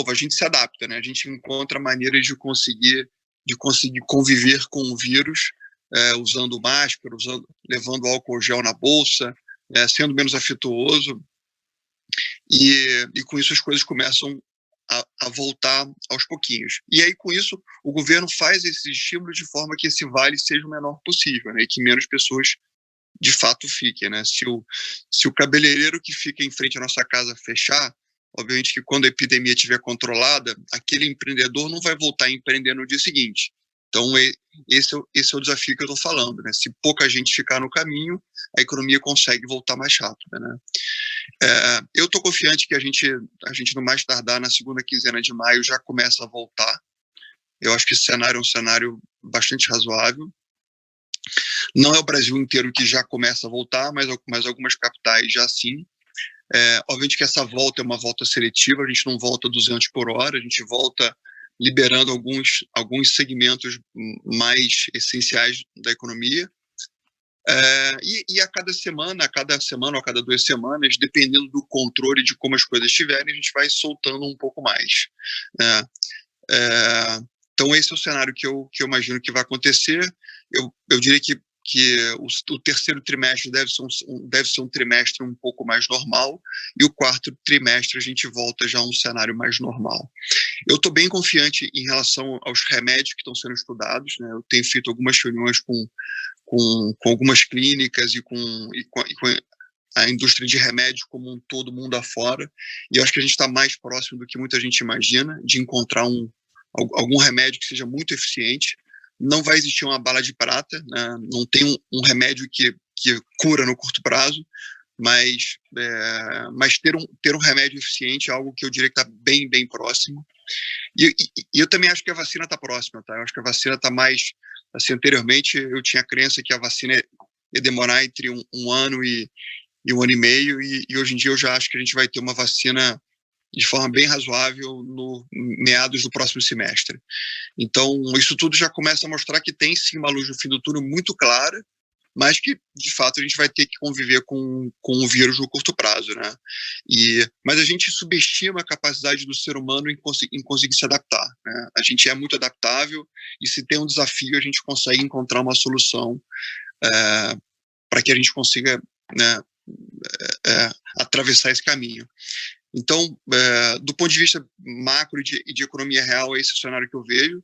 novo, a gente se adapta, né? A gente encontra maneiras de conseguir conviver com o vírus, usando máscara, levando álcool gel na bolsa, sendo menos afetuoso, e com isso as coisas começam a voltar aos pouquinhos. E aí, com isso, o governo faz esses estímulos de forma que esse vale seja o menor possível, né? E que menos pessoas, de fato, fiquem, né? Se o cabeleireiro que fica em frente à nossa casa fechar, obviamente que quando a epidemia estiver controlada, aquele empreendedor não vai voltar a empreender no dia seguinte. Então, esse é o desafio que eu estou falando, né? Se pouca gente ficar no caminho, a economia consegue voltar mais rápido, né? Eu estou confiante que a gente, no mais tardar, na segunda quinzena de maio, já começa a voltar. Eu acho que esse cenário é um cenário bastante razoável. Não é o Brasil inteiro que já começa a voltar, mas algumas capitais já sim. Obviamente que essa volta é uma volta seletiva, a gente não volta 200 por hora, a gente volta liberando alguns segmentos mais essenciais da economia. E a cada semana ou a cada 2 semanas, dependendo do controle de como as coisas estiverem, a gente vai soltando um pouco mais, né? Então esse é o cenário que eu imagino que vai acontecer. Eu diria que o terceiro trimestre deve ser um trimestre um pouco mais normal, e o quarto trimestre a gente volta já a um cenário mais normal. Eu estou bem confiante em relação aos remédios que estão sendo estudados, né? Eu tenho feito algumas reuniões com algumas clínicas e com a indústria de remédios como um todo mundo afora, e eu acho que a gente está mais próximo do que muita gente imagina de encontrar algum remédio que seja muito eficiente. Não vai existir uma bala de prata, né? Não tem um remédio que cura no curto prazo, mas ter um remédio eficiente é algo que eu diria que está bem, bem próximo. E eu também acho que a vacina está próxima, tá? Eu acho que a vacina está mais... Assim, anteriormente, eu tinha a crença que a vacina ia demorar entre um ano e 1 ano e meio, e hoje em dia eu já acho que a gente vai ter uma vacina de forma bem razoável no meados do próximo semestre. Então, isso tudo já começa a mostrar que tem sim uma luz no fim do túnel muito clara, mas que, de fato, a gente vai ter que conviver com o vírus no curto prazo, né? Mas a gente subestima a capacidade do ser humano em conseguir se adaptar, né? A gente é muito adaptável, e se tem um desafio, a gente consegue encontrar uma solução para que a gente consiga, né, atravessar esse caminho. Então, do ponto de vista macro e de economia real, esse é o cenário que eu vejo.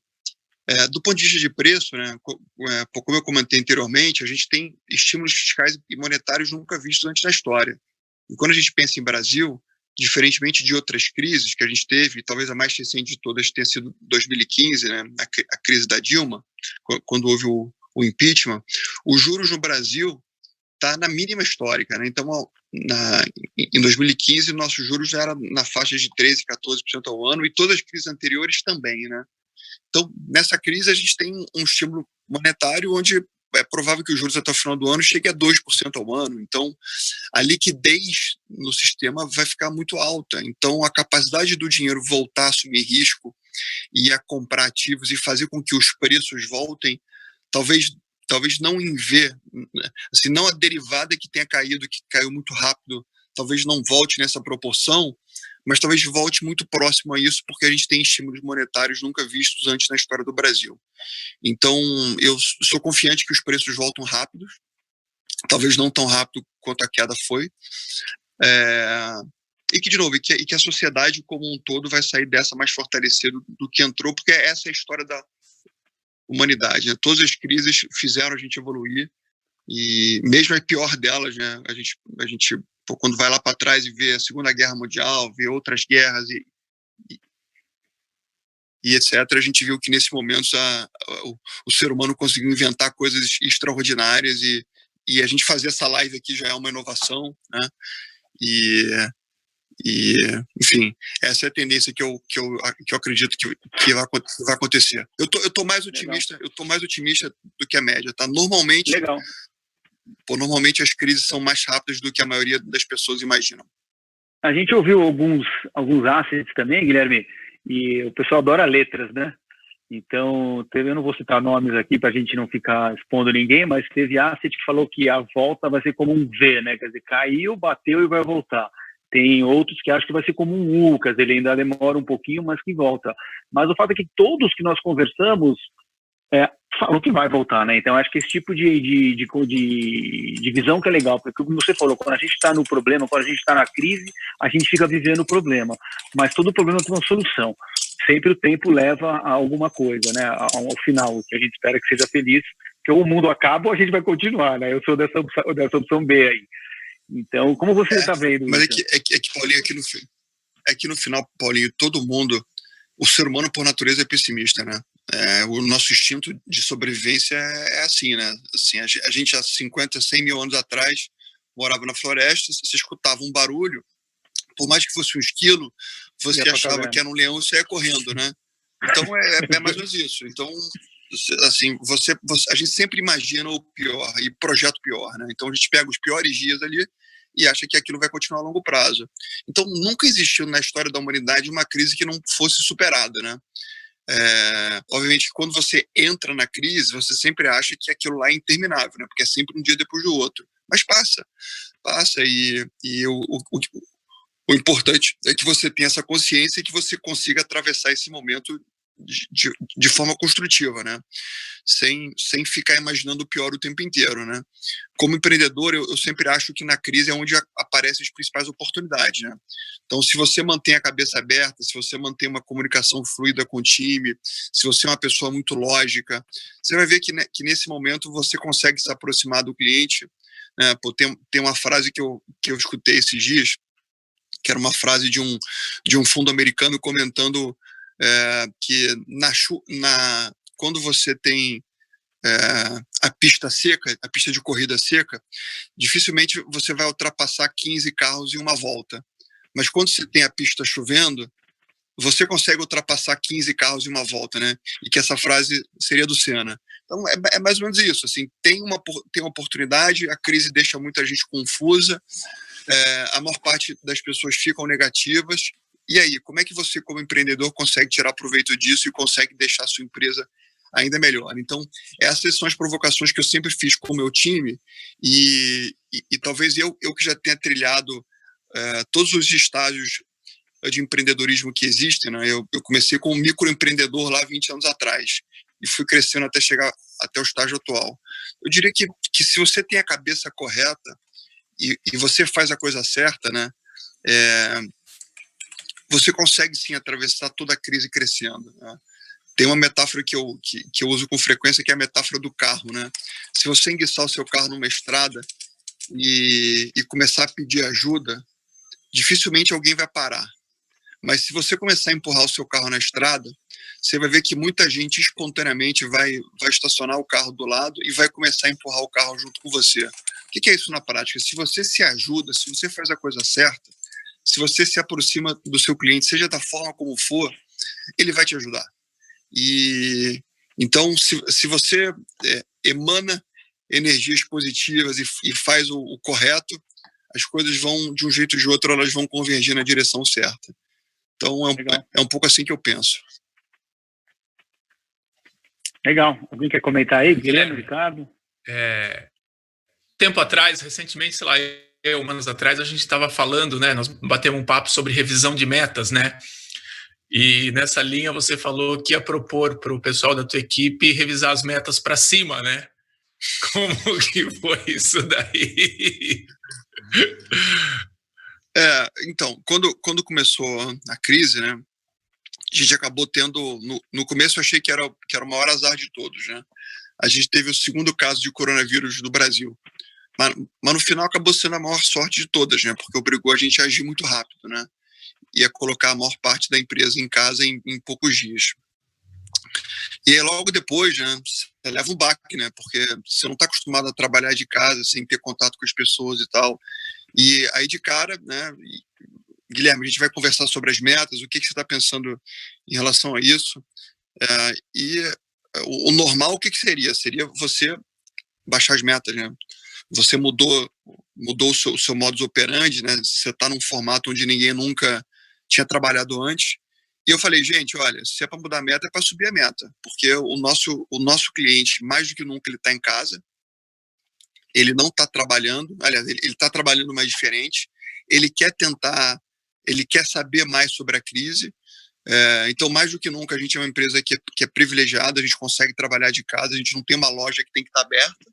Do ponto de vista de preço, né, como eu comentei anteriormente, a gente tem estímulos fiscais e monetários nunca vistos antes na história. E quando a gente pensa em Brasil, diferentemente de outras crises que a gente teve, talvez a mais recente de todas tenha sido 2015, né, a crise da Dilma, quando houve o impeachment, os juros no Brasil está na mínima histórica, né? Então, em 2015, nossos juros já eram na faixa de 13%, 14% ao ano, e todas as crises anteriores também, né? Então, nessa crise, a gente tem um estímulo monetário onde é provável que os juros até o final do ano cheguem a 2% ao ano. Então, a liquidez no sistema vai ficar muito alta. Então, a capacidade do dinheiro voltar a assumir risco e a comprar ativos e fazer com que os preços voltem, talvez não em V, assim, não a derivada que tenha caído, que caiu muito rápido, talvez não volte nessa proporção, mas talvez volte muito próximo a isso, porque a gente tem estímulos monetários nunca vistos antes na história do Brasil. Então, eu sou confiante que os preços voltam rápidos, talvez não tão rápido quanto a queda foi, e que, de novo, e que a sociedade como um todo vai sair dessa mais fortalecida do que entrou, porque essa é a história da humanidade, né? Todas as crises fizeram a gente evoluir, e mesmo a pior delas, né, a gente quando vai lá para trás e vê a Segunda Guerra Mundial, vê outras guerras e etc., a gente viu que nesse momento o ser humano conseguiu inventar coisas extraordinárias, e a gente fazer essa live aqui já é uma inovação, né? Enfim, essa é a tendência que eu acredito que vai acontecer. Eu tô mais otimista, do que a média, tá? Normalmente as crises são mais rápidas do que a maioria das pessoas imaginam. A gente ouviu alguns assets também, Guilherme, e o pessoal adora letras, né? Então, eu não vou citar nomes aqui para a gente não ficar expondo ninguém, mas teve asset que falou que a volta vai ser como um V, né? Quer dizer, caiu, bateu e vai voltar. Tem outros que acham que vai ser como um UCAS, ele ainda demora um pouquinho, mas que volta. Mas o fato é que todos que nós conversamos falam que vai voltar, né? Então, acho que esse tipo de visão que é legal, porque como você falou, quando a gente está no problema, quando a gente está na crise, a gente fica vivendo o problema. Mas todo problema tem uma solução. Sempre o tempo leva a alguma coisa, né? Ao final, que a gente espera que seja feliz, que ou o mundo acaba ou a gente vai continuar, né? Eu sou dessa opção B aí. Então, como você está vendo mas isso? É que, Paulinho, aqui no final, Paulinho, todo mundo, o ser humano por natureza é pessimista, né? O nosso instinto de sobrevivência é assim, né? Assim, a gente há 50, 100 mil anos atrás morava na floresta, você escutava um barulho, por mais que fosse um esquilo, você achava que era um leão e você ia correndo, né? Então é mais ou menos isso. Então, assim, a gente sempre imagina o pior e projeta o pior, né? Então a gente pega os piores dias ali e acha que aquilo vai continuar a longo prazo. Então nunca existiu na história da humanidade uma crise que não fosse superada, né? Obviamente, quando você entra na crise, você sempre acha que aquilo lá é interminável, né? Porque é sempre um dia depois do outro. Mas passa e o importante é que você tenha essa consciência e que você consiga atravessar esse momento de forma construtiva, né? Sem ficar imaginando o pior o tempo inteiro, né? Como empreendedor, eu sempre acho que na crise é onde aparecem as principais oportunidades, né? Então, se você mantém a cabeça aberta, se você mantém uma comunicação fluida com o time, se você é uma pessoa muito lógica, você vai ver que nesse momento você consegue se aproximar do cliente, né? Pô, tem uma frase que eu escutei esses dias, que era uma frase de um fundo americano comentando que quando você tem a pista seca, a pista de corrida seca, dificilmente você vai ultrapassar 15 carros em uma volta. Mas quando você tem a pista chovendo, você consegue ultrapassar 15 carros em uma volta, né? E que essa frase seria do Senna. Então, é mais ou menos isso. Assim, tem uma oportunidade, a crise deixa muita gente confusa, a maior parte das pessoas ficam negativas. E aí, como é que você, como empreendedor, consegue tirar proveito disso e consegue deixar a sua empresa ainda melhor? Então, essas são as provocações que eu sempre fiz com o meu time e talvez eu que já tenha trilhado todos os estágios de empreendedorismo que existem, né? Eu comecei como microempreendedor lá 20 anos atrás e fui crescendo até chegar até o estágio atual. Eu diria que se você tem a cabeça correta e você faz a coisa certa, né? Você consegue sim atravessar toda a crise crescendo, né? Tem uma metáfora que eu uso com frequência, que é a metáfora do carro, né? Se você enguiçar o seu carro numa estrada e começar a pedir ajuda, dificilmente alguém vai parar. Mas se você começar a empurrar o seu carro na estrada, você vai ver que muita gente espontaneamente vai estacionar o carro do lado e vai começar a empurrar o carro junto com você. O que é isso na prática? Se você se ajuda, se você faz a coisa certa, se você se aproxima do seu cliente, seja da forma como for, ele vai te ajudar. E então, se você emana energias positivas e faz o correto, as coisas vão, de um jeito ou de outro, elas vão convergir na direção certa. Então, é um pouco assim que eu penso. Legal. Alguém quer comentar aí? Guilherme, Ricardo? Tempo atrás, recentemente, sei lá, anos atrás, a gente estava falando, né? Nós batemos um papo sobre revisão de metas, né? E nessa linha você falou que ia propor para o pessoal da tua equipe revisar as metas para cima, né? Como que foi isso daí? Então, quando começou a crise, né? A gente acabou tendo, no começo eu achei que era o maior azar de todos, né? A gente teve o segundo caso de coronavírus no Brasil. Mas no final acabou sendo a maior sorte de todas, né? Porque obrigou a gente a agir muito rápido, né? E a colocar a maior parte da empresa em casa em poucos dias. E aí, logo depois, né, você leva um baque, né? Porque você não está acostumado a trabalhar de casa, sem ter contato com as pessoas e tal. E aí, de cara, né? Guilherme, a gente vai conversar sobre as metas, o que você está pensando em relação a isso. E o normal, o que seria? Seria você baixar as metas, né? Você mudou o seu modus operandi, né? Você está num formato onde ninguém nunca tinha trabalhado antes. E eu falei, gente, olha, se é para mudar a meta, é para subir a meta. Porque o nosso cliente, mais do que nunca, ele está em casa. Ele não está trabalhando. Aliás, ele está trabalhando mais diferente. ele quer saber mais sobre a crise. Então, mais do que nunca, a gente é uma empresa que é privilegiada, a gente consegue trabalhar de casa, a gente não tem uma loja que tem que estar aberta.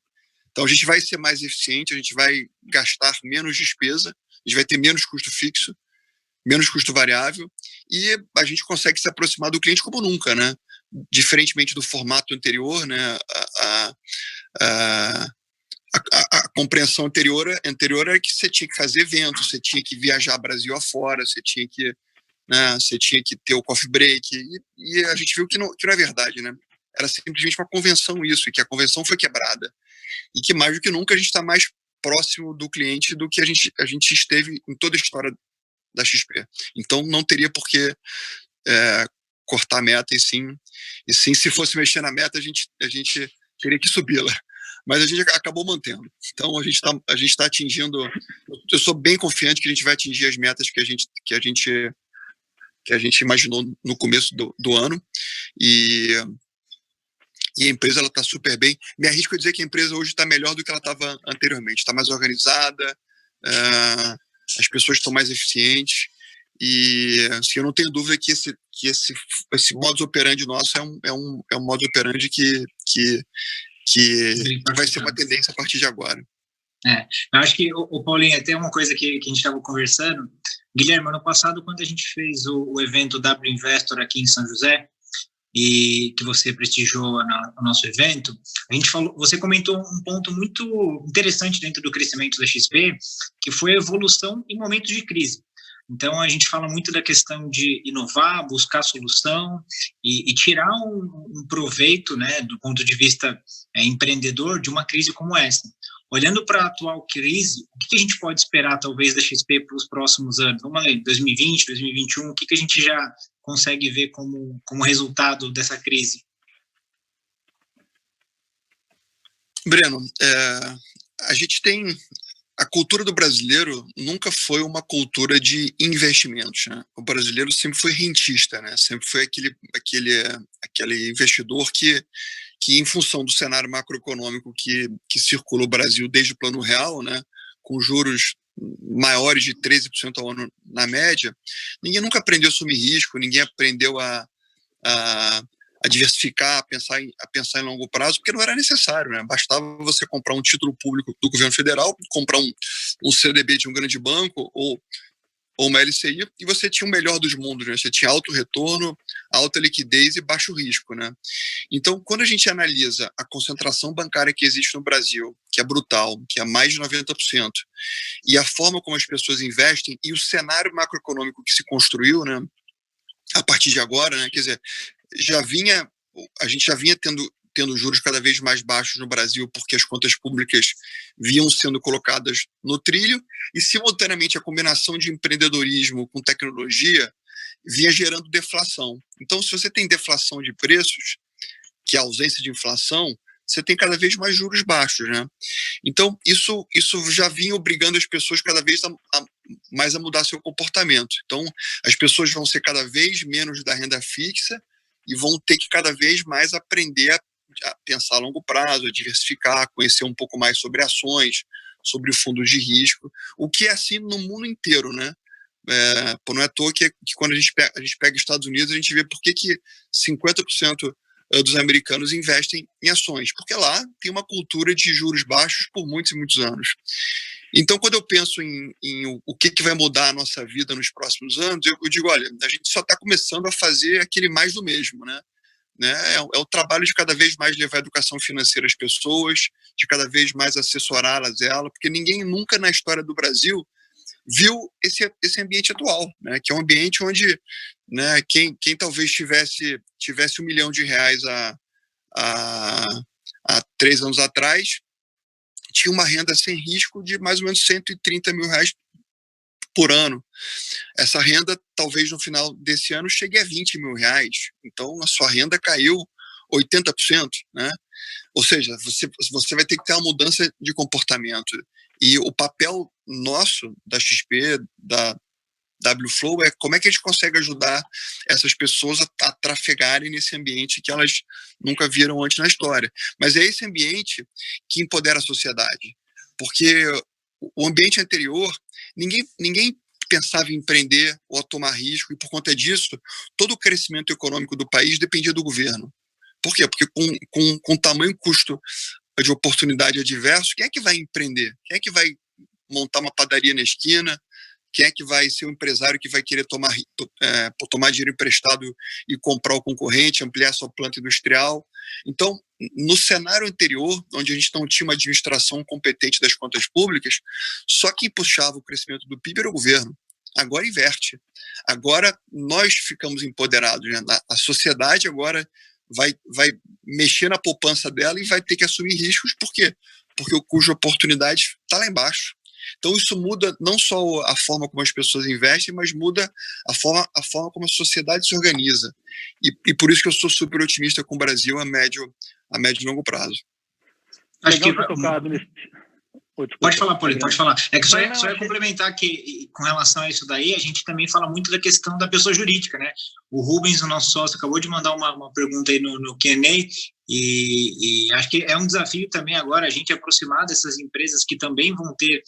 Então, a gente vai ser mais eficiente, a gente vai gastar menos despesa, a gente vai ter menos custo fixo, menos custo variável, e a gente consegue se aproximar do cliente como nunca, né? Diferentemente do formato anterior, né? A compreensão anterior era que você tinha que fazer eventos, você tinha que viajar Brasil afora, você tinha que ter o coffee break, e a gente viu que não é verdade, né? Era simplesmente uma convenção isso, e que a convenção foi quebrada. E que mais do que nunca a gente está mais próximo do cliente do que a gente esteve em toda a história da XP. Então não teria por que cortar a meta, e sim, se fosse mexer na meta, a gente teria que subi-la. Mas a gente acabou mantendo. Então a gente está atingindo. Eu sou bem confiante que a gente vai atingir as metas que a gente imaginou no começo do ano, e a empresa está super bem. Me arrisco a dizer que a empresa hoje está melhor do que ela estava anteriormente. Está mais organizada, as pessoas estão mais eficientes, e assim, eu não tenho dúvida que esse modus operandi nosso é um modus operandi que vai ser uma tendência a partir de agora. Eu acho que, o Paulinho, até uma coisa que a gente estava conversando, Guilherme, ano passado, quando a gente fez o evento W Investor aqui em São José, e que você prestigiou no nosso evento, a gente falou, você comentou um ponto muito interessante dentro do crescimento da XP, que foi a evolução em momentos de crise. Então, a gente fala muito da questão de inovar, buscar solução e tirar um proveito, né, do ponto de vista empreendedor de uma crise como essa. Olhando para a atual crise, o que a gente pode esperar, talvez, da XP para os próximos anos? Vamos lá, 2020, 2021, o que a gente já consegue ver como resultado dessa crise? Breno, a gente tem... A cultura do brasileiro nunca foi uma cultura de investimentos, né? O brasileiro sempre foi rentista, né? Sempre foi aquele investidor que em função do cenário macroeconômico que circula o Brasil desde o Plano Real, né, com juros maiores de 13% ao ano na média, ninguém nunca aprendeu a assumir risco, ninguém aprendeu a diversificar, a pensar em longo prazo, porque não era necessário, né? Bastava você comprar um título público do governo federal, comprar um CDB de um grande banco ou uma LCI, e você tinha o melhor dos mundos, né? Você tinha alto retorno, alta liquidez e baixo risco, né? Então, quando a gente analisa a concentração bancária que existe no Brasil, que é brutal, que é mais de 90%, e a forma como as pessoas investem e o cenário macroeconômico que se construiu, né, a partir de agora, né, quer dizer, a gente já vinha tendo juros cada vez mais baixos no Brasil, porque as contas públicas vinham sendo colocadas no trilho, e simultaneamente a combinação de empreendedorismo com tecnologia vinha gerando deflação. Então, se você tem deflação de preços, que é a ausência de inflação, você tem cada vez mais juros baixos, né? Então, isso já vinha obrigando as pessoas cada vez mais a mudar seu comportamento. Então, as pessoas vão ser cada vez menos da renda fixa e vão ter que cada vez mais aprender a pensar a longo prazo, a diversificar, conhecer um pouco mais sobre ações, sobre fundos de risco, o que é assim no mundo inteiro, né? Não é à toa que quando a gente pega Estados Unidos, a gente vê por que 50% dos americanos investem em ações, porque lá tem uma cultura de juros baixos por muitos e muitos anos. Então, quando eu penso em o que vai mudar a nossa vida nos próximos anos, eu digo, olha, a gente só está começando a fazer aquele mais do mesmo, né? É o trabalho de cada vez mais levar a educação financeira às pessoas, de cada vez mais assessorá-las, porque ninguém nunca na história do Brasil viu esse ambiente atual, né, que é um ambiente onde, né, quem talvez tivesse R$1 milhão há 3 anos atrás, tinha uma renda sem risco de mais ou menos R$130 mil por ano. Essa renda, talvez no final desse ano, chegue a R$20 mil. Então, a sua renda caiu 80%, né? Ou seja, você vai ter que ter uma mudança de comportamento. E o papel nosso, da XP, da WFlow, é como é que a gente consegue ajudar essas pessoas a trafegarem nesse ambiente que elas nunca viram antes na história. Mas é esse ambiente que empodera a sociedade. Porque o ambiente anterior, ninguém pensava em empreender ou a tomar risco, e por conta disso, todo o crescimento econômico do país dependia do governo. Por quê? Porque com tamanho custo de oportunidade adverso, quem é que vai empreender? Quem é que vai montar uma padaria na esquina? Quem é que vai ser um empresário que vai querer tomar dinheiro emprestado e comprar o concorrente, ampliar sua planta industrial? Então, no cenário anterior, onde a gente não tinha uma administração competente das contas públicas, só quem puxava o crescimento do PIB era o governo. Agora inverte. Agora nós ficamos empoderados, né? A sociedade agora vai mexer na poupança dela e vai ter que assumir riscos. Por quê? Porque o custo de oportunidade está lá embaixo. Então isso muda não só a forma como as pessoas investem, mas muda a forma como a sociedade se organiza. E por isso que eu sou super otimista com o Brasil a médio e longo prazo. Acho que pode falar, Paulinho, pode falar. É que só ia complementar que, com relação a isso daí, a gente também fala muito da questão da pessoa jurídica, né? O Rubens, o nosso sócio, acabou de mandar uma pergunta aí no Q&A, e acho que é um desafio também agora a gente aproximar dessas empresas que também vão ter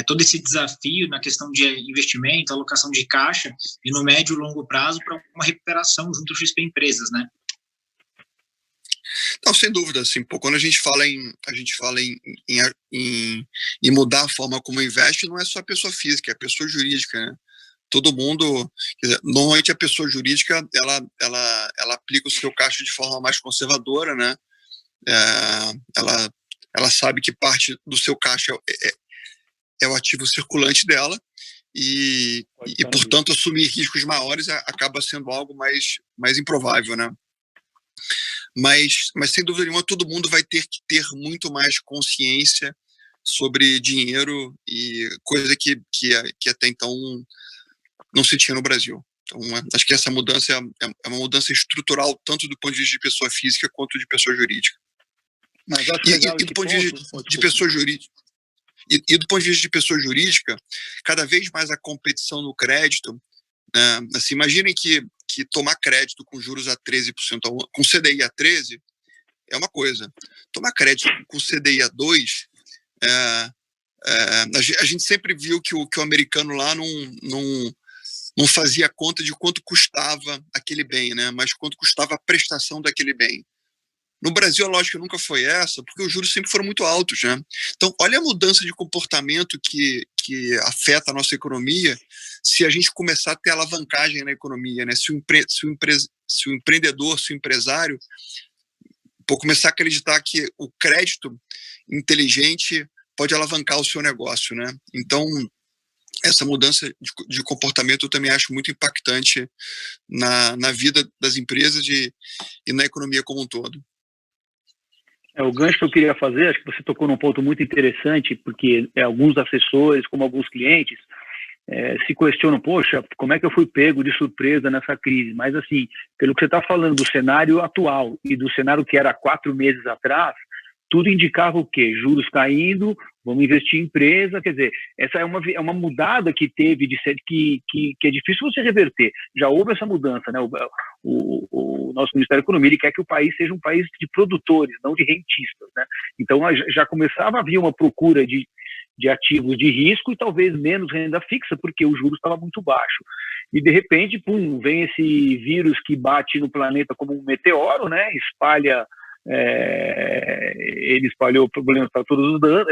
todo esse desafio na questão de investimento, alocação de caixa, e no médio e longo prazo para uma recuperação junto ao XP Empresas, né? Não, sem dúvida, assim, quando a gente fala em mudar a forma como investe, não é só a pessoa física, é a pessoa jurídica, né? Todo mundo, quer dizer, normalmente a pessoa jurídica, ela aplica o seu caixa de forma mais conservadora, né? Ela sabe que parte do seu caixa é o ativo circulante dela e portanto, assumir riscos maiores acaba sendo algo mais improvável, né? Mas sem dúvida nenhuma, todo mundo vai ter que ter muito mais consciência sobre dinheiro, e coisa que até então não se tinha no Brasil. Então, acho que essa mudança é uma mudança estrutural, tanto do ponto de vista de pessoa física quanto de pessoa jurídica. Mas e do ponto de vista de pessoa jurídica, e do ponto de vista de pessoa jurídica, cada vez mais a competição no crédito, assim, imaginem que tomar crédito com juros a 13%, com CDI a 13%, é uma coisa. Tomar crédito com CDI a 2%, a gente sempre viu que o americano lá não fazia conta de quanto custava aquele bem, né? Mas quanto custava a prestação daquele bem. No Brasil, a lógica nunca foi essa, porque os juros sempre foram muito altos, né? Então, olha a mudança de comportamento que afeta a nossa economia se a gente começar a ter alavancagem na economia, né? Se o empreendedor, se o empresário começar a acreditar que o crédito inteligente pode alavancar o seu negócio, né? Então, essa mudança de comportamento eu também acho muito impactante na vida das empresas e na economia como um todo. O gancho que eu queria fazer, acho que você tocou num ponto muito interessante, porque alguns assessores, como alguns clientes, se questionam, poxa, como é que eu fui pego de surpresa nessa crise? Mas, assim, pelo que você está falando do cenário atual e do cenário que era há 4 meses atrás, tudo indicava o quê? Juros caindo, vamos investir em empresa, quer dizer, essa é uma mudada que teve, que é difícil você reverter. Já houve essa mudança, né? O nosso Ministério da Economia, ele quer que o país seja um país de produtores, não de rentistas, né? Então, já começava a haver uma procura de ativos de risco e talvez menos renda fixa, porque o juros estava muito baixo. E, de repente, pum, vem esse vírus que bate no planeta como um meteoro, né? Ele espalhou problemas para todos os danos,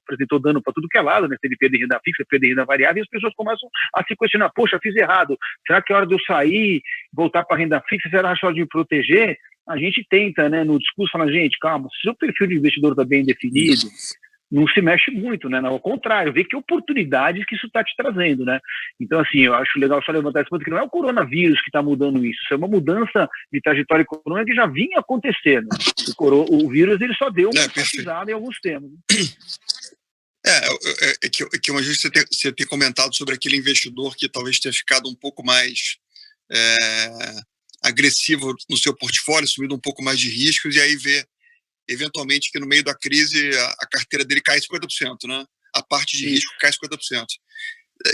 apresentou dano para tudo que é lado, né? Teve perda de renda fixa, perda de renda variável, e as pessoas começam a se questionar, poxa, fiz errado, será que é hora de eu sair, voltar para a renda fixa, será que é hora de me proteger? A gente tenta, né, no discurso, falar, gente, calma, se o perfil de investidor está bem definido, não se mexe muito, né? Ao contrário, vê que oportunidades que isso está te trazendo, né? Então, assim, eu acho legal só levantar esse ponto, que não é o coronavírus que está mudando isso é uma mudança de trajetória econômica que já vinha acontecendo. O vírus, ele só deu uma enfatizada em alguns temas. Que uma vez você ter comentado sobre aquele investidor que talvez tenha ficado um pouco mais agressivo no seu portfólio, assumindo um pouco mais de riscos, e aí vê eventualmente que no meio da crise a carteira dele cai 50%, né? A parte de risco cai 50%.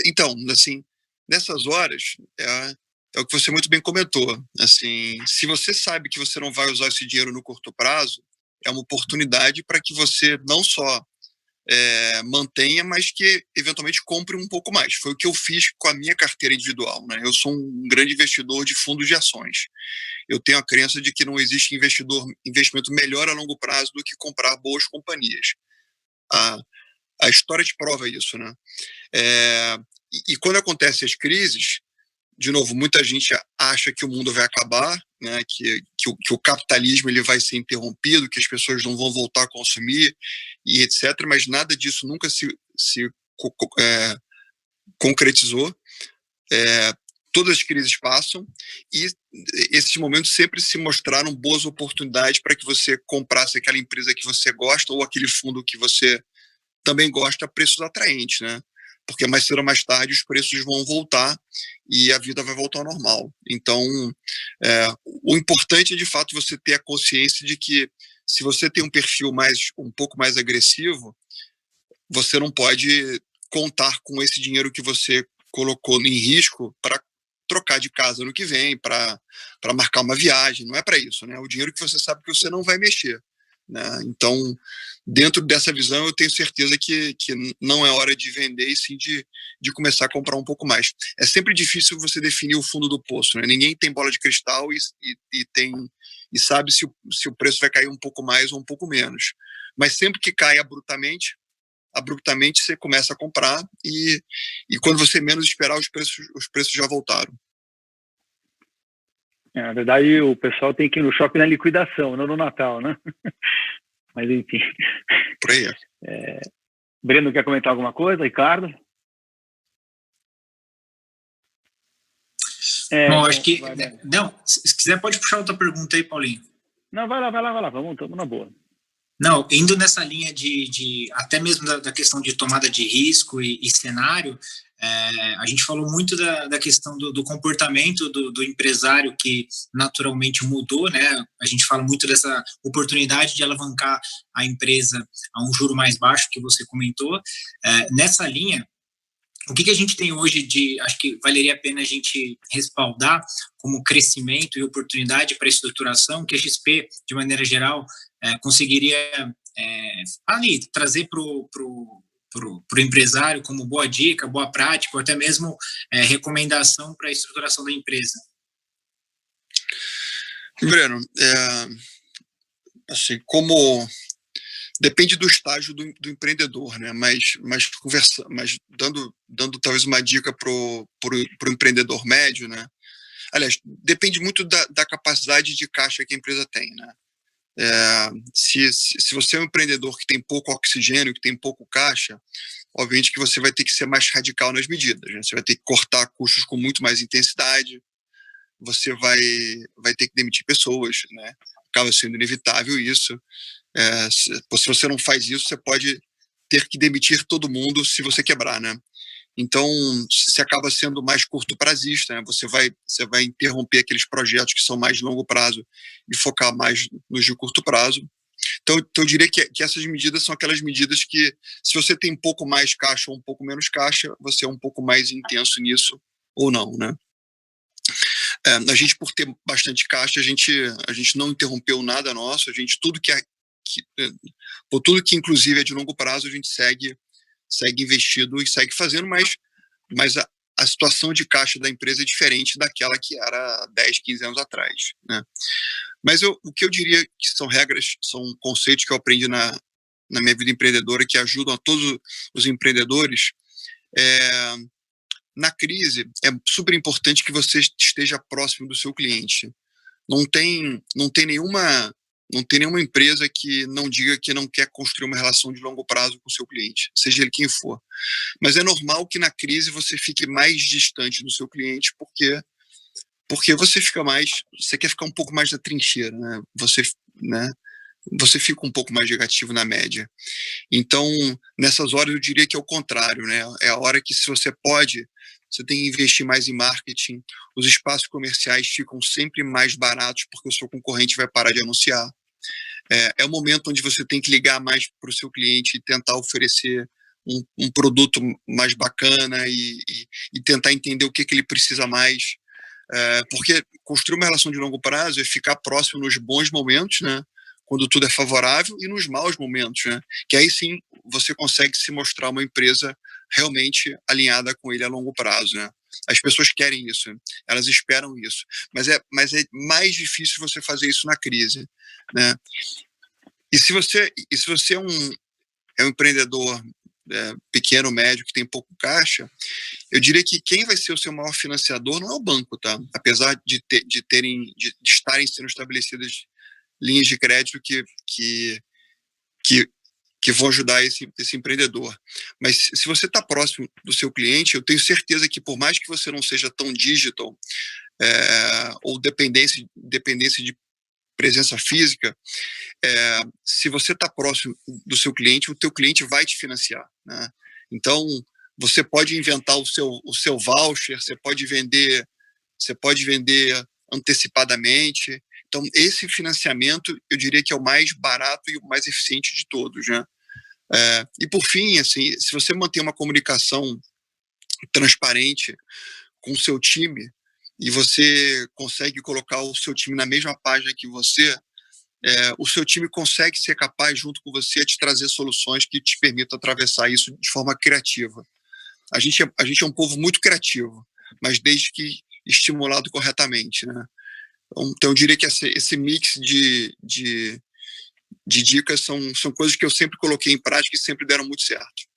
Então, assim, nessas horas, é o que você muito bem comentou. Assim, se você sabe que você não vai usar esse dinheiro no curto prazo, é uma oportunidade para que você não só mantenha, mas que eventualmente compre um pouco mais. Foi o que eu fiz com a minha carteira individual, né? Eu sou um grande investidor de fundos de ações. Eu tenho a crença de que não existe investimento melhor a longo prazo do que comprar boas companhias. A história te prova isso, né? E quando acontecem as crises, de novo, muita gente acha que o mundo vai acabar, né, que o capitalismo ele vai ser interrompido, que as pessoas não vão voltar a consumir, e etc. Mas nada disso nunca se concretizou. Todas as crises passam e esses momentos sempre se mostraram boas oportunidades para que você comprasse aquela empresa que você gosta ou aquele fundo que você também gosta a preços atraentes, né? Porque mais cedo ou mais tarde os preços vão voltar e a vida vai voltar ao normal. Então, o importante é, de fato, você ter a consciência de que se você tem um perfil um pouco mais agressivo, você não pode contar com esse dinheiro que você colocou em risco para trocar de casa no que vem, para marcar uma viagem. Não é para isso, né? O dinheiro que você sabe que você não vai mexer, né? Então, dentro dessa visão, eu tenho certeza que não é hora de vender e sim de começar a comprar um pouco mais. É sempre difícil você definir o fundo do poço, né? Ninguém tem bola de cristal e sabe se o preço vai cair um pouco mais ou um pouco menos. Mas sempre que cai abruptamente você começa a comprar e quando você menos esperar, os preços já voltaram. Na verdade, o pessoal tem que ir no shopping na liquidação, não no Natal, né? Mas enfim. Por aí. Breno, quer comentar alguma coisa? Ricardo? Bom, acho que... Não, se quiser pode puxar outra pergunta aí, Paulinho. Não, vai lá. Vamos na boa. Não, indo nessa linha de até mesmo da questão de tomada de risco e cenário, a gente falou muito da questão do comportamento do empresário que naturalmente mudou, né? A gente fala muito dessa oportunidade de alavancar a empresa a um juro mais baixo que você comentou. Nessa linha, o que a gente tem hoje acho que valeria a pena a gente respaldar como crescimento e oportunidade para estruturação, que a XP, de maneira geral, conseguiria ali trazer para o empresário como boa dica, boa prática, ou até mesmo recomendação para a estruturação da empresa? Breno, assim, depende do estágio do empreendedor, né? Mas dando talvez uma dica pro empreendedor médio, né? Aliás, depende muito da capacidade de caixa que a empresa tem, né? Se você é um empreendedor que tem pouco oxigênio, que tem pouco caixa, obviamente que você vai ter que ser mais radical nas medidas, né? Você vai ter que cortar custos com muito mais intensidade, você vai ter que demitir pessoas, né? Acaba sendo inevitável isso. Se você não faz isso, você pode ter que demitir todo mundo se você quebrar, né? Então, se acaba sendo mais curto prazista, né? Você vai interromper aqueles projetos que são mais de longo prazo e focar mais nos de curto prazo. Então eu diria que essas medidas são aquelas medidas que, se você tem um pouco mais caixa ou um pouco menos caixa, você é um pouco mais intenso nisso ou não, né? A gente, por ter bastante caixa, a gente não interrompeu nada nosso, tudo que inclusive é de longo prazo, a gente segue investido e segue fazendo, mas a situação de caixa da empresa é diferente daquela que era 10, 15 anos atrás, né? Mas o que eu diria que são regras, são conceitos que eu aprendi na minha vida empreendedora, que ajudam a todos os empreendedores. Na crise, é super importante que você esteja próximo do seu cliente. Não tem nenhuma empresa que não diga que não quer construir uma relação de longo prazo com o seu cliente, seja ele quem for. Mas é normal que na crise você fique mais distante do seu cliente, porque você quer ficar um pouco mais na trincheira, né? Você fica um pouco mais negativo na média. Então, nessas horas eu diria que é o contrário, né? É a hora que, se você pode, você tem que investir mais em marketing. Os espaços comerciais ficam sempre mais baratos porque o seu concorrente vai parar de anunciar. É o momento onde você tem que ligar mais para o seu cliente e tentar oferecer um produto mais bacana e tentar entender o que ele precisa mais. Porque construir uma relação de longo prazo é ficar próximo nos bons momentos, né? Quando tudo é favorável, e nos maus momentos, né? Que aí sim você consegue se mostrar uma empresa realmente alinhada com ele a longo prazo, né? As pessoas querem isso, elas esperam isso, mas é mais difícil você fazer isso na crise, né? E se você é um empreendedor pequeno, médio, que tem pouco caixa, eu diria que quem vai ser o seu maior financiador não é o banco, tá? Apesar de estarem sendo estabelecidas linhas de crédito que vão ajudar esse empreendedor. Mas se você está próximo do seu cliente, eu tenho certeza que por mais que você não seja tão digital, ou dependência de presença física, se você está próximo do seu cliente, o teu cliente vai te financiar, né? Então, você pode inventar o seu voucher, você pode vender antecipadamente. Então, esse financiamento, eu diria que é o mais barato e o mais eficiente de todos, né? E, por fim, assim, se você manter uma comunicação transparente com o seu time e você consegue colocar o seu time na mesma página que você, o seu time consegue ser capaz, junto com você, de trazer soluções que te permitam atravessar isso de forma criativa. A gente é um povo muito criativo, mas desde que estimulado corretamente, né? Então eu diria que esse mix de dicas são coisas que eu sempre coloquei em prática e sempre deram muito certo.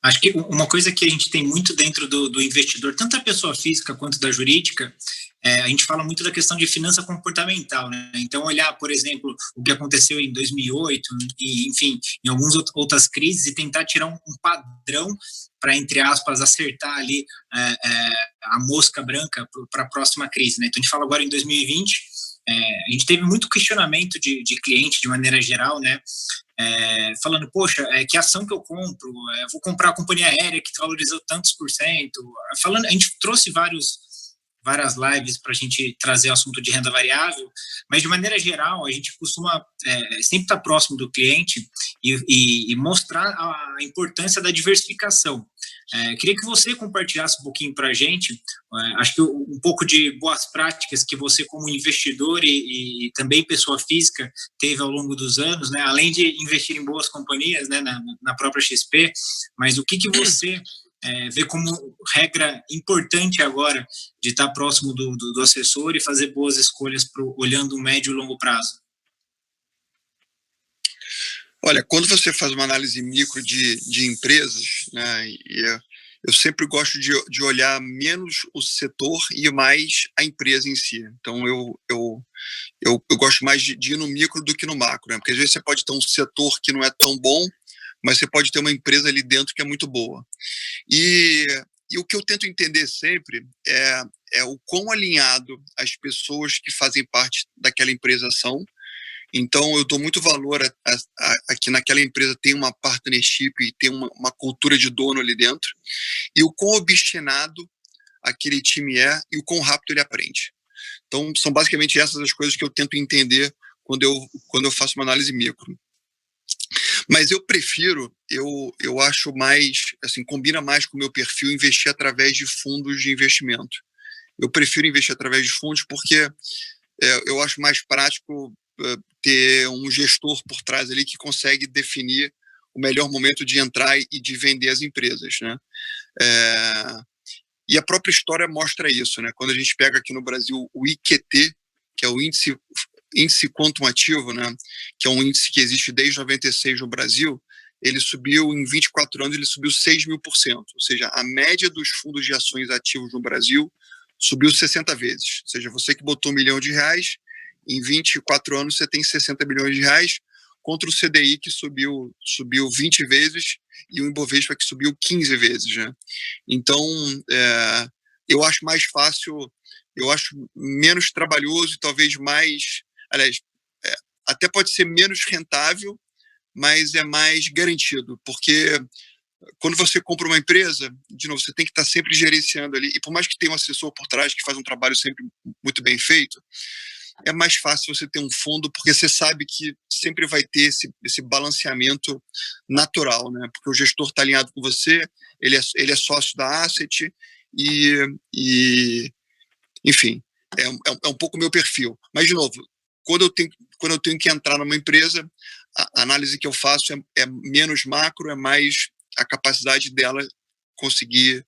Acho que uma coisa que a gente tem muito dentro do investidor, tanto da pessoa física quanto da jurídica, a gente fala muito da questão de finança comportamental, né? Então, olhar, por exemplo, o que aconteceu em 2008, e, enfim, em algumas outras crises, e tentar tirar um padrão para, entre aspas, acertar ali a mosca branca para a próxima crise, né? Então, a gente fala agora em 2020, a gente teve muito questionamento de cliente, de maneira geral, né? Falando, poxa, que ação que eu compro? Vou comprar a companhia aérea que valorizou tantos por cento. A gente trouxe várias lives para a gente trazer o assunto de renda variável, mas de maneira geral a gente costuma sempre estar próximo do cliente e mostrar a importância da diversificação. Queria que você compartilhasse um pouquinho para a gente, acho que um pouco de boas práticas que você como investidor e também pessoa física teve ao longo dos anos, né, além de investir em boas companhias, né, na própria XP, mas o que você vê como regra importante agora de estar próximo do assessor e fazer boas escolhas olhando o médio e longo prazo? Olha, quando você faz uma análise micro de empresas, né, eu sempre gosto de olhar menos o setor e mais a empresa em si. Então, eu gosto mais de ir no micro do que no macro, né? Porque às vezes você pode ter um setor que não é tão bom, mas você pode ter uma empresa ali dentro que é muito boa. E o que eu tento entender sempre é o quão alinhado as pessoas que fazem parte daquela empresa são. Então, eu dou muito valor a que naquela empresa tem uma partnership e tem uma cultura de dono ali dentro, e o quão obstinado aquele time é e o quão rápido ele aprende. Então, são basicamente essas as coisas que eu tento entender quando eu faço uma análise micro. Mas eu prefiro, eu acho mais, assim, combina mais com o meu perfil investir através de fundos de investimento. Eu prefiro investir através de fundos porque eu acho mais prático ter um gestor por trás ali que consegue definir o melhor momento de entrar e de vender as empresas, né? E a própria história mostra isso, né? Quando a gente pega aqui no Brasil o IQT, que é o índice Quantum Ativo, né, que é um índice que existe desde 96 no Brasil, ele subiu em 24 anos, ele subiu 6.000%, ou seja, a média dos fundos de ações ativos no Brasil subiu 60 vezes, ou seja, você que botou R$1 milhão, em 24 anos você tem 60 bilhões de reais, contra o CDI que subiu 20 vezes e o Ibovespa que subiu 15 vezes, né? Então, eu acho mais fácil, eu acho menos trabalhoso e talvez mais, aliás, até pode ser menos rentável, mas é mais garantido, porque quando você compra uma empresa, de novo, você tem que estar sempre gerenciando ali, e por mais que tenha um assessor por trás que faz um trabalho sempre muito bem feito, é mais fácil você ter um fundo, porque você sabe que sempre vai ter esse balanceamento natural, né? Porque o gestor está alinhado com você, ele é sócio da asset, e enfim, é um pouco o meu perfil. Mas, de novo, quando eu tenho que entrar numa empresa, a análise que eu faço é menos macro, é mais a capacidade dela conseguir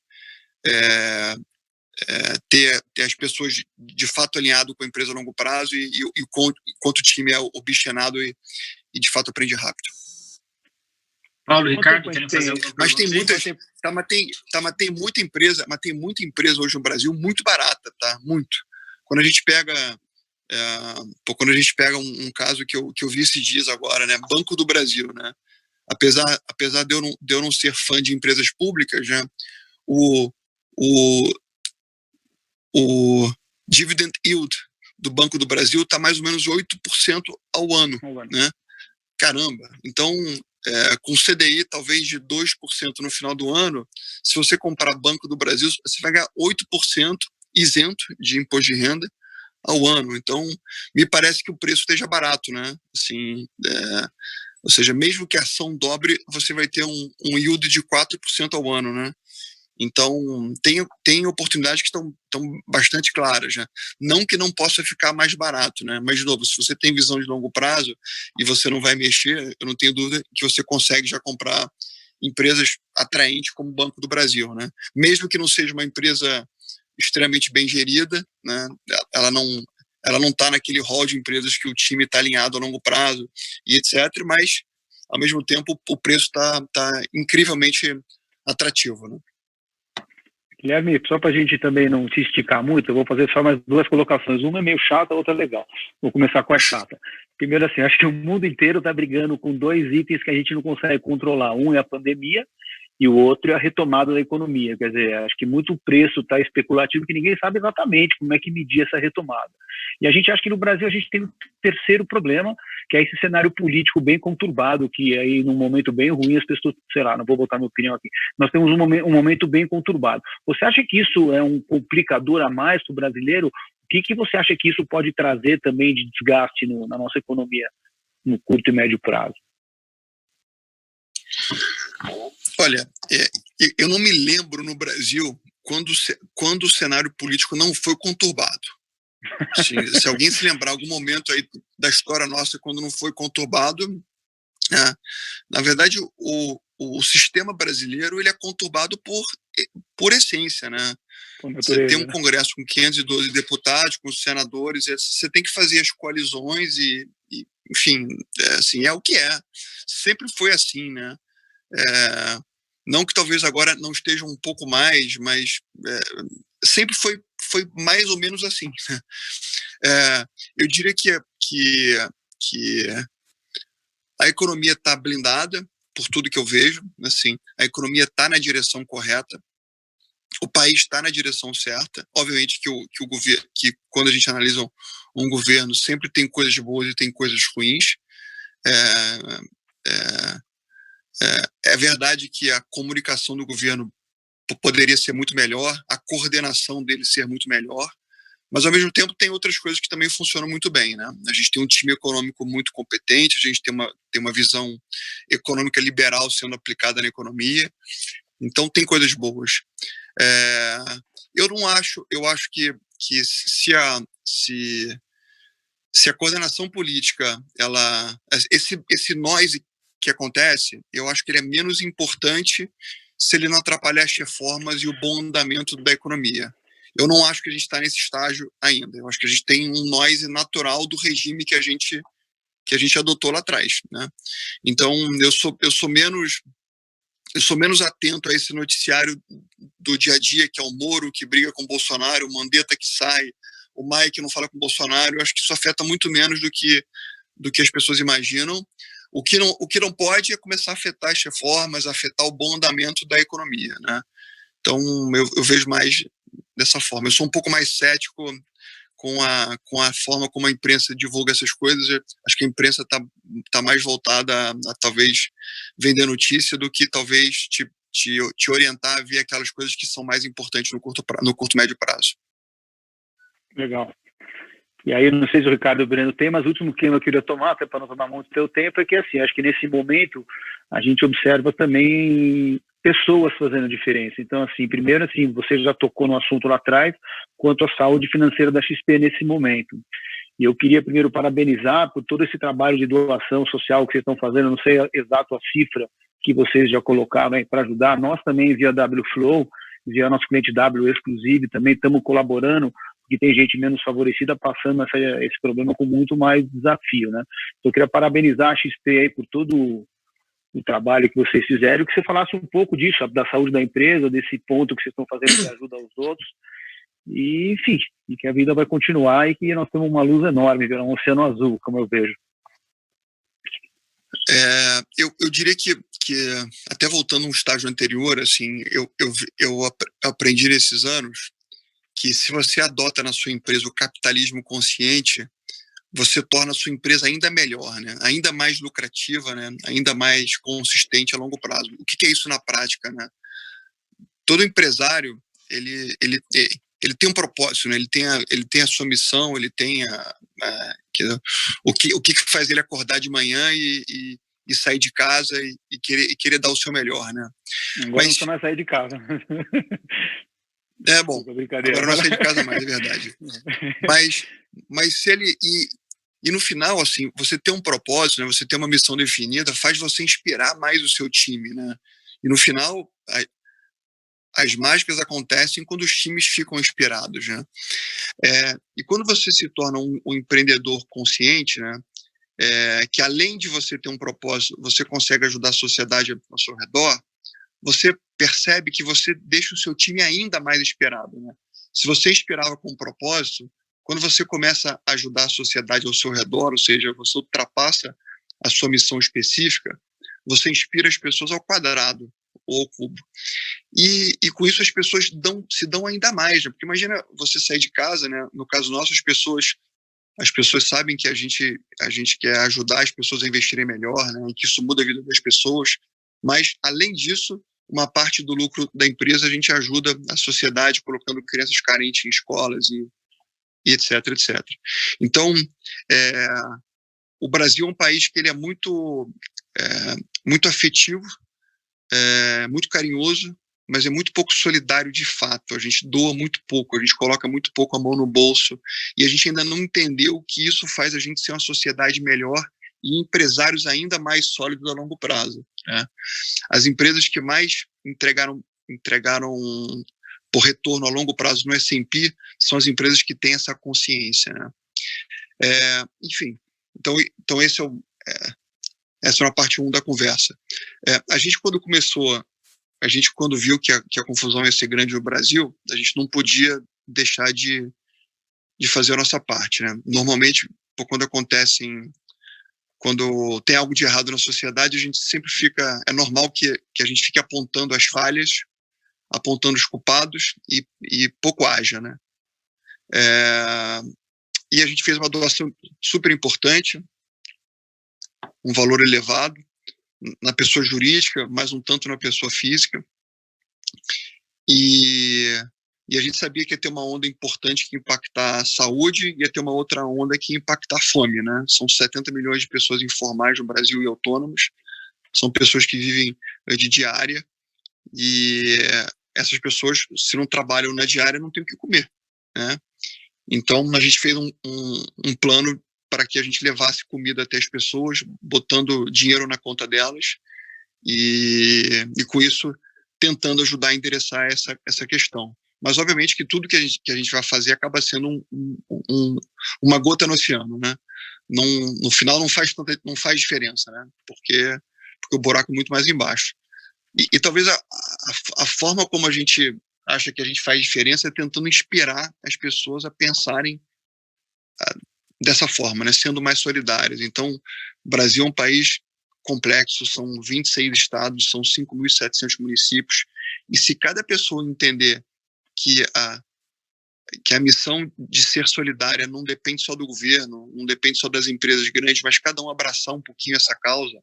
ter as pessoas de fato alinhado com a empresa a longo prazo e quanto o time é obstinado e de fato aprende rápido. Paulo, Ricardo, querem fazer alguma mas tem pergunta? mas tem muita empresa hoje no Brasil muito barata, tá? Muito. Quando a gente pega um caso que eu vi esses dias agora, né? Banco do Brasil, né? Apesar de eu não ser fã de empresas públicas, né? O dividend yield do Banco do Brasil está mais ou menos 8% ao ano, né? Caramba! Então, com CDI talvez de 2% no final do ano, se você comprar Banco do Brasil, você vai ganhar 8% isento de imposto de renda ao ano. Então, me parece que o preço esteja barato, né? Assim, ou seja, mesmo que a ação dobre, você vai ter um yield de 4% ao ano, né? Então, tem oportunidades que estão bastante claras, né? Não que não possa ficar mais barato, né? Mas, de novo, se você tem visão de longo prazo e você não vai mexer, eu não tenho dúvida que você consegue já comprar empresas atraentes como o Banco do Brasil, né? Mesmo que não seja uma empresa extremamente bem gerida, né? Ela não está naquele hall de empresas que o time está alinhado a longo prazo e etc., mas, ao mesmo tempo, o preço está incrivelmente atrativo, né? Guilherme, só para a gente também não se esticar muito, eu vou fazer só mais duas colocações. Uma é meio chata, a outra é legal. Vou começar com a chata. Primeiro, assim, acho que o mundo inteiro está brigando com dois itens que a gente não consegue controlar. Um é a pandemia e o outro é a retomada da economia. Quer dizer, acho que muito preço está especulativo que ninguém sabe exatamente como é que medir essa retomada. E a gente acha que no Brasil a gente tem um terceiro problema, que é esse cenário político bem conturbado, que aí num momento bem ruim as pessoas, sei lá, não vou botar minha opinião aqui, nós temos um momento bem conturbado. Você acha que isso é um complicador a mais para o brasileiro? O que você acha que isso pode trazer também de desgaste na nossa economia no curto e médio prazo? Olha, eu não me lembro no Brasil quando o cenário político não foi conturbado. Se alguém se lembrar algum momento aí da história nossa quando não foi conturbado, na verdade o sistema brasileiro ele é conturbado por essência, né? Você tem um Congresso com 512 deputados, com senadores, você tem que fazer as coalizões e enfim, assim, é o que é. Sempre foi assim, né? Não que talvez agora não esteja um pouco mais, mas sempre foi mais ou menos assim. Eu diria que a economia está blindada por tudo que eu vejo, assim, a economia está na direção correta, o país está na direção certa. Obviamente que o governo, que quando a gente analisa um governo, sempre tem coisas boas e tem coisas ruins. É verdade que a comunicação do governo poderia ser muito melhor, a coordenação dele ser muito melhor, mas ao mesmo tempo tem outras coisas que também funcionam muito bem, né? A gente tem um time econômico muito competente, a gente tem uma visão econômica liberal sendo aplicada na economia, então tem coisas boas. Eu acho que se a coordenação política, esse noise que acontece, eu acho que ele é menos importante se ele não atrapalhar as reformas e o bom andamento da economia. Eu não acho que a gente está nesse estágio ainda. Eu acho que a gente tem um noise natural do regime que a gente adotou lá atrás, né? Então, eu sou menos atento a esse noticiário do dia a dia, que é o Moro que briga com o Bolsonaro, o Mandetta que sai, o Maia que não fala com o Bolsonaro. Eu acho que isso afeta muito menos do que as pessoas imaginam. O que não pode é começar a afetar as reformas, afetar o bom andamento da economia, né? Então, eu vejo mais dessa forma. Eu sou um pouco mais cético com a forma como a imprensa divulga essas coisas. Eu acho que a imprensa tá mais voltada a talvez vender notícia do que talvez te orientar a ver aquelas coisas que são mais importantes no curto médio prazo. Legal. E aí, não sei se o Ricardo e o Breno tem, mas o último que eu queria tomar, até para não tomar muito teu tempo, é que, assim, acho que nesse momento a gente observa também pessoas fazendo diferença. Então, assim, primeiro, assim, você já tocou no assunto lá atrás, quanto à saúde financeira da XP nesse momento. E eu queria primeiro parabenizar por todo esse trabalho de doação social que vocês estão fazendo. Eu não sei exato a cifra que vocês já colocaram aí para ajudar. Nós também, via WFlow, via nosso cliente W Exclusive, também estamos colaborando, porque tem gente menos favorecida passando esse problema com muito mais desafio, né? Então, eu queria parabenizar a XP aí por todo o trabalho que vocês fizeram, que você falasse um pouco disso, da saúde da empresa, desse ponto que vocês estão fazendo que ajuda aos outros. E, enfim, e que a vida vai continuar e que nós temos uma luz enorme, um oceano azul, como eu vejo. Eu diria que até voltando a um estágio anterior, assim, eu aprendi nesses anos que se você adota na sua empresa o capitalismo consciente, você torna a sua empresa ainda melhor, né? Ainda mais lucrativa, né? Ainda mais consistente a longo prazo. O que é isso na prática, né? Todo empresário, ele tem um propósito, né? Ele tem a sua missão, ele tem o que faz ele acordar de manhã e sair de casa e querer dar o seu melhor, né? Agora não precisa mais sair de casa. Bom, agora não sair de casa mais, é verdade. Mas se ele... E no final, assim, você ter um propósito, né? Você ter uma missão definida, faz você inspirar mais o seu time, né? E no final... As mágicas acontecem quando os times ficam inspirados, né? E quando você se torna um empreendedor consciente, né? Que além de você ter um propósito, você consegue ajudar a sociedade ao seu redor, você percebe que você deixa o seu time ainda mais inspirado, né? Se você inspirava com um propósito, quando você começa a ajudar a sociedade ao seu redor, ou seja, você ultrapassa a sua missão específica, você inspira as pessoas ao quadrado ou ao cubo. E com isso as pessoas se dão ainda mais, né? Porque imagina você sair de casa, né? No caso nosso, as pessoas sabem que a gente quer ajudar as pessoas a investirem melhor, né? E que isso muda a vida das pessoas, mas além disso, uma parte do lucro da empresa a gente ajuda a sociedade colocando crianças carentes em escolas e etc, etc. Então, o Brasil é um país que ele é muito afetivo, muito carinhoso, mas é muito pouco solidário de fato. A gente doa muito pouco, a gente coloca muito pouco a mão no bolso, e a gente ainda não entendeu que isso faz a gente ser uma sociedade melhor e empresários ainda mais sólidos a longo prazo, né? As empresas que mais entregaram por retorno a longo prazo no S&P são as empresas que têm essa consciência, né? Enfim, então essa é uma parte 1 da conversa. A gente quando viu que a confusão ia ser grande no Brasil, a gente não podia deixar de fazer a nossa parte, né? Normalmente, quando tem algo de errado na sociedade, a gente sempre é normal que a gente fique apontando as falhas, apontando os culpados e pouco haja, né? E a gente fez uma doação super importante, um valor elevado, na pessoa jurídica, mas um tanto na pessoa física. E a gente sabia que ia ter uma onda importante que ia impactar a saúde e ia ter uma outra onda que ia impactar a fome, né? São 70 milhões de pessoas informais no Brasil e autônomos. São pessoas que vivem de diária e essas pessoas, se não trabalham na diária, não têm o que comer, né? Então, a gente fez um plano para que a gente levasse comida até as pessoas, botando dinheiro na conta delas e com isso tentando ajudar a endereçar essa questão. Mas obviamente que tudo que a gente vai fazer acaba sendo uma gota no oceano, né? No final não faz diferença, né? Porque o buraco é muito mais embaixo. E talvez a forma como a gente acha que a gente faz diferença é tentando inspirar as pessoas a pensarem dessa forma, né? Sendo mais solidários. Então, o Brasil é um país complexo, são 26 estados, são 5.700 municípios, e se cada pessoa entender que a missão de ser solidária não depende só do governo, não depende só das empresas grandes, mas cada um abraçar um pouquinho essa causa,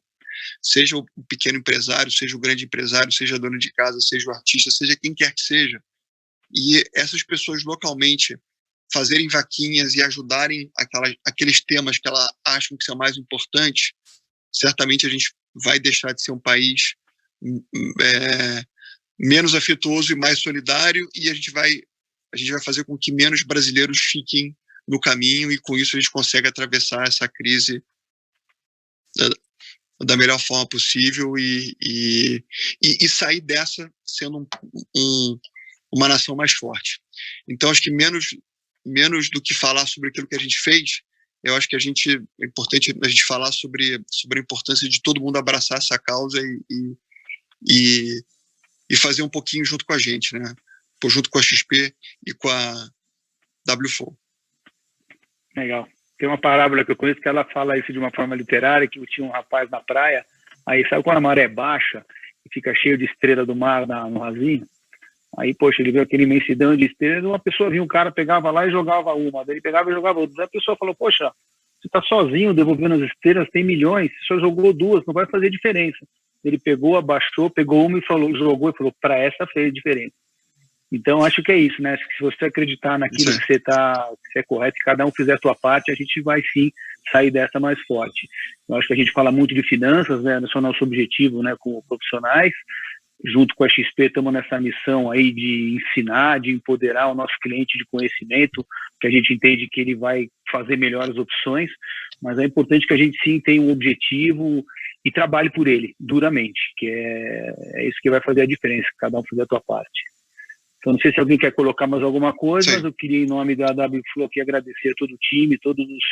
seja o pequeno empresário, seja o grande empresário, seja a dona de casa, seja o artista, seja quem quer que seja, e essas pessoas localmente fazerem vaquinhas e ajudarem aqueles temas que elas acham que são mais importantes, certamente a gente vai deixar de ser um país menos afetuoso e mais solidário, e a gente vai fazer com que menos brasileiros fiquem no caminho, e com isso a gente consegue atravessar essa crise da melhor forma possível e sair dessa sendo uma nação mais forte. Então, acho que menos do que falar sobre aquilo que a gente fez, eu acho que é importante a gente falar sobre a importância de todo mundo abraçar essa causa e fazer um pouquinho junto com a gente, né? Junto com a XP e com a WFO. Legal. Tem uma parábola que eu conheço que ela fala isso de uma forma literária, que tinha um rapaz na praia, aí sabe quando a maré baixa e fica cheio de estrela do mar no rasinho? Aí, poxa, ele viu aquele imensidão de estrelas, uma pessoa vinha, um cara pegava lá e jogava uma, daí ele pegava e jogava outra. Daí a pessoa falou, poxa, você está sozinho devolvendo as estrelas, tem milhões, você só jogou duas, não vai fazer diferença. Ele pegou, abaixou, pegou uma e jogou e falou, para essa fez diferença. Então, acho que é isso, né? Acho que se você acreditar naquilo que você é correto, se cada um fizer a sua parte, a gente vai sim sair dessa mais forte. Eu acho que a gente fala muito de finanças, né? Esse é o nosso objetivo, né? Com profissionais. Junto com a XP, estamos nessa missão aí de ensinar, de empoderar o nosso cliente de conhecimento, que a gente entende que ele vai fazer melhores opções, mas é importante que a gente sim tenha um objetivo e trabalhe por ele, duramente, que é isso que vai fazer a diferença, cada um fazer a sua parte. Então, não sei se alguém quer colocar mais alguma coisa, mas eu queria, em nome da WFlow, aqui agradecer a todo o time, todos os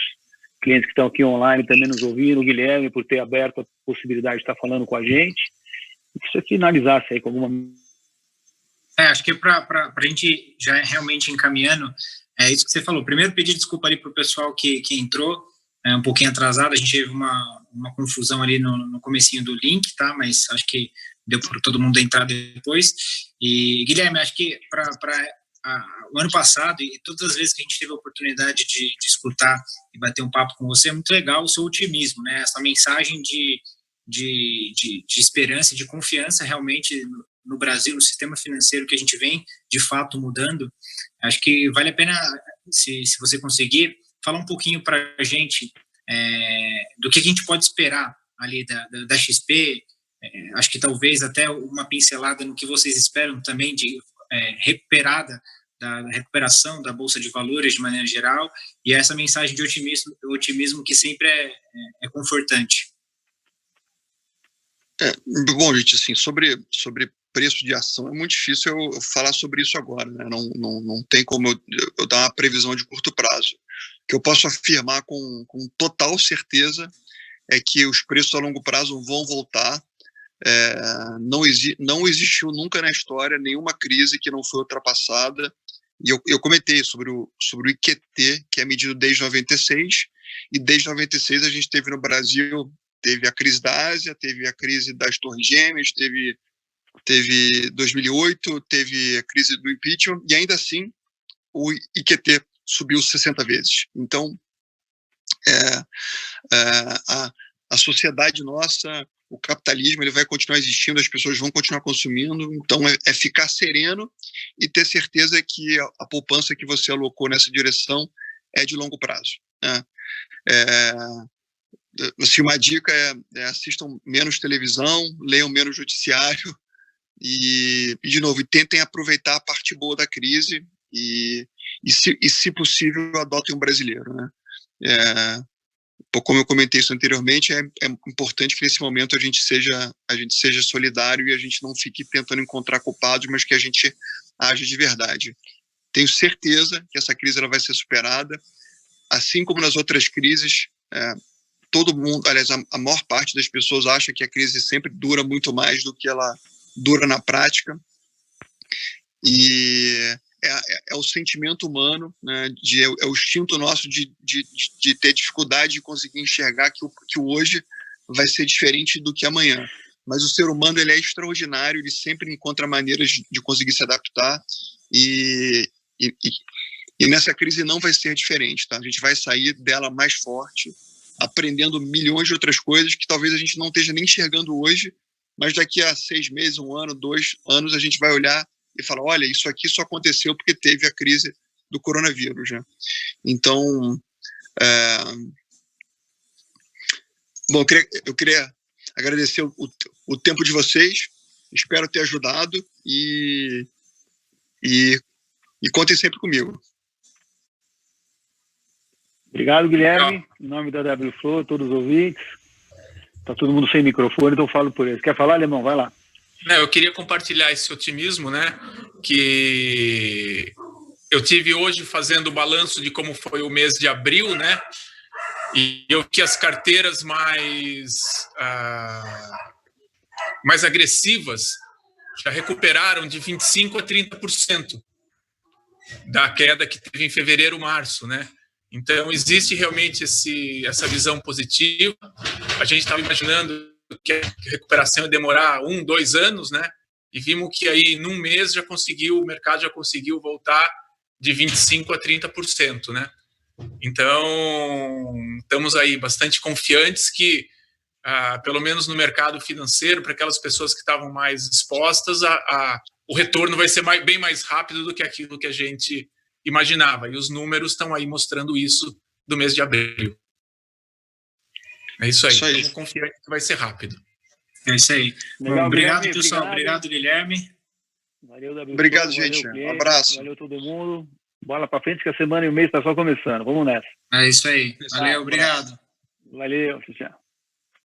clientes que estão aqui online também nos ouvindo, o Guilherme por ter aberto a possibilidade de estar falando com a gente. E se você finalizasse aí com alguma... Acho que para a gente já realmente encaminhando, é isso que você falou. Primeiro, pedir desculpa ali para o pessoal que entrou, um pouquinho atrasado, a gente teve uma confusão ali no comecinho do link, tá? Mas acho que deu para todo mundo entrar depois. E, Guilherme, acho que o ano passado, e todas as vezes que a gente teve a oportunidade de escutar e bater um papo com você, é muito legal o seu otimismo, né? Essa mensagem de esperança e de confiança realmente no Brasil, no sistema financeiro que a gente vem, de fato, mudando. Acho que vale a pena, se você conseguir, falar um pouquinho para a gente do que a gente pode esperar ali da XP, acho que talvez até uma pincelada no que vocês esperam também de da recuperação da Bolsa de Valores de maneira geral, e essa mensagem de otimismo que sempre é confortante. Bom, gente, assim, sobre preço de ação, é muito difícil eu falar sobre isso agora, né? Não tem como eu dar uma previsão de curto prazo. O que eu posso afirmar com total certeza é que os preços a longo prazo vão voltar. Não existiu nunca na história nenhuma crise que não foi ultrapassada. E eu comentei sobre o IQT, que é medido desde 96, e desde 96 a gente teve no Brasil, teve a crise da Ásia, teve a crise das Torres Gêmeas, teve 2008, teve a crise do impeachment, e ainda assim o IQT subiu 60 vezes. Então, a sociedade nossa, o capitalismo, ele vai continuar existindo, as pessoas vão continuar consumindo, então é ficar sereno e ter certeza que a poupança que você alocou nessa direção é de longo prazo, né? Assim, uma dica assistam menos televisão, leiam menos noticiário e de novo, tentem aproveitar a parte boa da crise e se possível, adotem um brasileiro, né? Como eu comentei isso anteriormente, é importante que nesse momento a gente seja solidário e a gente não fique tentando encontrar culpados, mas que a gente age de verdade. Tenho certeza que essa crise ela vai ser superada, assim como nas outras crises. Todo mundo, aliás, a maior parte das pessoas acha que a crise sempre dura muito mais do que ela dura na prática, e é o sentimento humano, né, é o instinto nosso de ter dificuldade de conseguir enxergar que o hoje vai ser diferente do que amanhã. Mas o ser humano, ele é extraordinário, ele sempre encontra maneiras de conseguir se adaptar, e nessa crise não vai ser diferente, tá? A gente vai sair dela mais forte, aprendendo milhões de outras coisas que talvez a gente não esteja nem enxergando hoje, mas daqui a 6 meses, 1 ano, 2 anos, a gente vai olhar e falar, olha, isso aqui só aconteceu porque teve a crise do coronavírus, né? Então, bom, eu queria agradecer o tempo de vocês, espero ter ajudado e contem sempre comigo. Obrigado, Guilherme. Em nome da WFlow, todos os ouvintes. Está todo mundo sem microfone, então eu falo por eles. Quer falar, Alemão? Vai lá. Eu queria compartilhar esse otimismo, né? Que eu tive hoje fazendo o balanço de como foi o mês de abril, né? E eu vi que as carteiras mais agressivas já recuperaram de 25% a 30% da queda que teve em fevereiro, março, né? Então, existe realmente essa visão positiva. A gente estava imaginando que a recuperação ia demorar 1, 2 anos, né? E vimos que aí, num mês, o mercado já conseguiu voltar de 25% a 30%, né? Então, estamos aí bastante confiantes que, pelo menos no mercado financeiro, para aquelas pessoas que estavam mais expostas, o retorno vai ser bem mais rápido do que aquilo que a gente imaginava. E os números estão aí mostrando isso do mês de abril. É isso aí. Estamos confiantes que vai ser rápido. É isso aí. Legal, bom, obrigado, Guilherme, pessoal. Obrigado, Guilherme. Valeu, WFlow. Obrigado, gente. Um abraço. Valeu todo mundo. Bola para frente que a semana e o mês está só começando. Vamos nessa. É isso aí. Valeu, obrigado. Valeu, tchau.